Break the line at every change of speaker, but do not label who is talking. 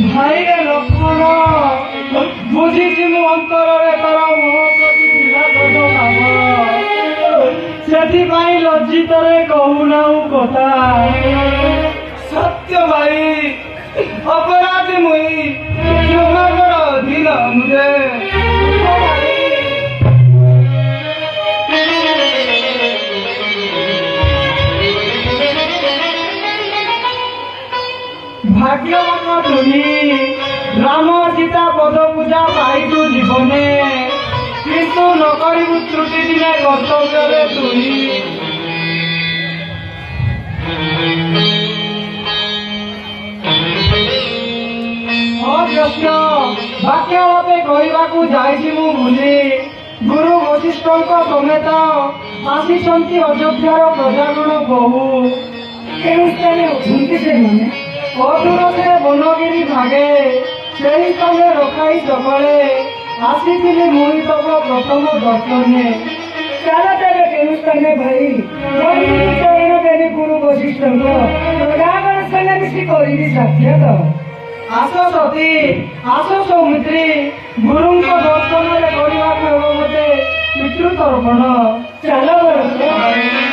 भाई लक्षण बुझी मो अंतर तार से लज्जित कहूना कथा सत्य भाई अपराधी मुई क्षमा कर अधीन मुझे भाग्यवान तुम्हें राम सीता पद पूजा पाइतु जीवने किंतु नकरू त्रुटि दिने कर्तव्य तुही वाक्य भावे कहवाकू जाइछि मु भूली गुरु वशिष्ठ समेत आसीचंती अयोध्यार प्रजागण बहु अदूर से बनगिरी भागे से तले रखाई सकले आसी मुई तब प्रथम दर्शने
चलो तेरे केनुस्ताने भाई चरण देनी गुरु वशिष्ठ रावण मिशी करी साक्ष्य तो
आस सती आस सौमित्री गुरु दर्शन करने मते पितृतर्पण
चलो